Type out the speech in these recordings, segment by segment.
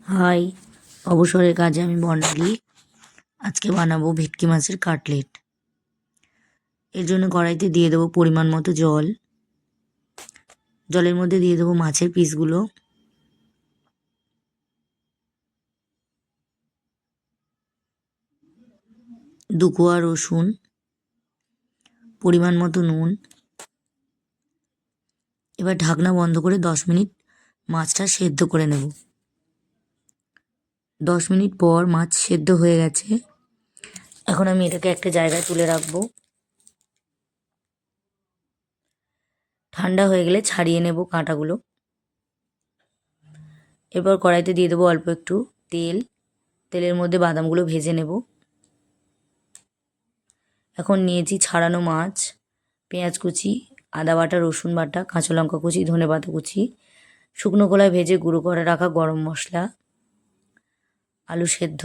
High, অবসরের কাজে আমি বর্ণালী। আজকে বানাবো ভেটকি মাছের কাটলেট। এর জন্য কড়াইতে দিয়ে দেবো পরিমাণ মতো জল। জলের মধ্যে দিয়ে দেবো মাছের পিসগুলো। দু কোয়া রসুন, পরিমাণ মতো নুন। এবার ঢাকনা বন্ধ করে 10 মিনিট মাছটা সেদ্ধ করে নেব। 10 মিনিট পর মাছ সেদ্ধ হয়ে গেছে। এখন আমি এটাকে একটা জায়গায় তুলে রাখবো। ঠান্ডা হয়ে গেলে ছাড়িয়ে নেব কাঁটাগুলো। এরপর কড়াইতে দিয়ে দেবো অল্প একটু তেল। তেলের মধ্যে বাদামগুলো ভেজে নেব। এখন নিয়েছি ছাড়ানো মাছ, পেঁয়াজ কুচি, আদা বাটা, রসুন বাটা, কাঁচা লঙ্কা কুচি, ধনেপাতা কুচি, শুকনো খোলায় ভেজে গুঁড়ো করে রাখা গরম মশলা, আলু সেদ্ধ।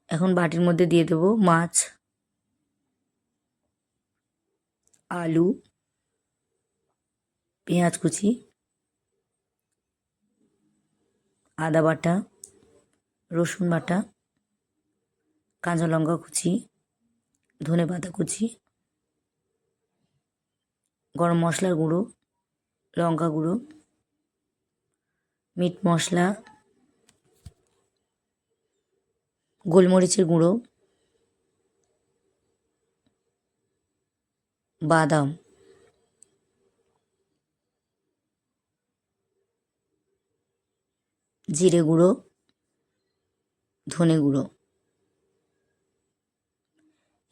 এখন বাটির মধ্যে দিয়ে দেবো মাছ, আলু, পেঁয়াজ কুচি, আদা বাটা, রসুন বাটা, কাঁচা লঙ্কা কুচি, ধনেপাতা কুচি, গরম মশলার গুঁড়ো, লঙ্কা গুঁড়ো, মিট মশলা, গোলমরিচের গুঁড়ো, বাদাম, জিরে গুঁড়ো, ধনে গুঁড়ো।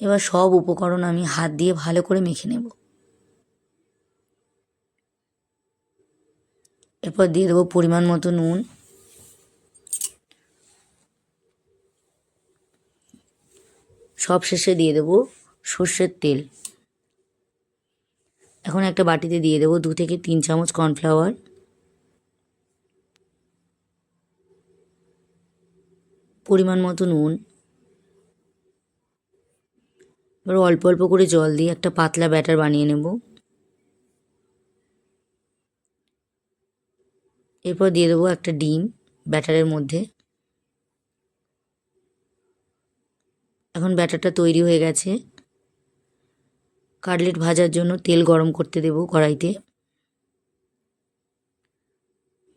এবার সব উপকরণ আমি হাত দিয়ে ভালো করে মেখে নেব। এরপর দিয়ে দেবো পরিমাণ মতো নুন। সব শেষে দিয়ে দেবো সর্ষের তেল। এখন একটা বাটিতে দিয়ে দেবো 2 থেকে 3 চামচ কর্নফ্লাওয়ার, পরিমাণ মতো নুন। এবার অল্প অল্প করে জল দিয়ে একটা পাতলা ব্যাটার বানিয়ে নেব। এরপর দিয়ে দেবো একটা ডিম ব্যাটারের মধ্যে। এখন ব্যাটারটা তৈরি হয়ে গেছে। কাটলেট ভাজার জন্য তেল গরম করতে দেব কড়াইতে।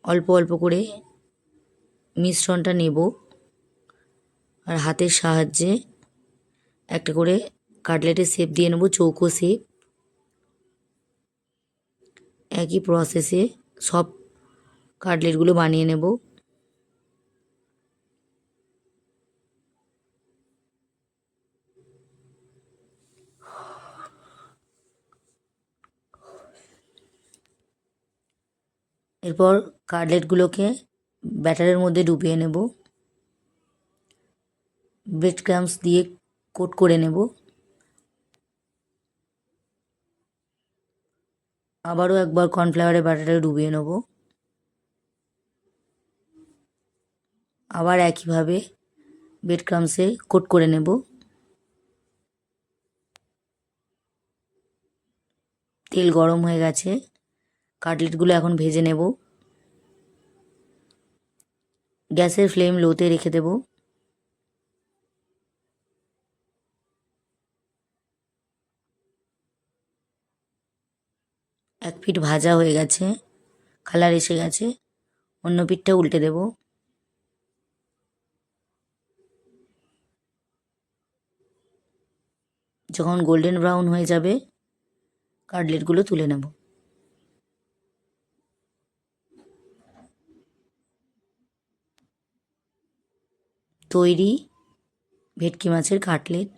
অল্প অল্প করে মিশ্রণটা নেব আর হাতের সাহায্যে একটা করে কাটলেটের শেপ দিয়ে নেব, চৌকো শেপ। একই প্রসেসে সব কাটলেটগুলো বানিয়ে নেব। এরপর কাটলেটগুলোকে ব্যাটারের মধ্যে ডুবিয়ে নেব, ব্রেড ক্রাম্বস দিয়ে কোট করে নেব। আবারও একবার কর্নফ্লাওয়ারের ব্যাটারে ডুবিয়ে নেব। আবার একইভাবে ব্রেড ক্রাম্বসে কোট করে নেব। তেল গরম হয়ে গেছে, কাটলেটগুলো এখন ভেজে নেব। গ্যাসের ফ্লেম লোতে রেখে দেব। এক পিঠ ভাজা হয়ে গেছে, কালার এসে গেছে। অন্য পিঠটা উল্টে দেব। যখন গোল্ডেন ব্রাউন হয়ে যাবে কাটলেটগুলো তুলে নেব। তৈরি ভেটকি মাছের কাটলেট।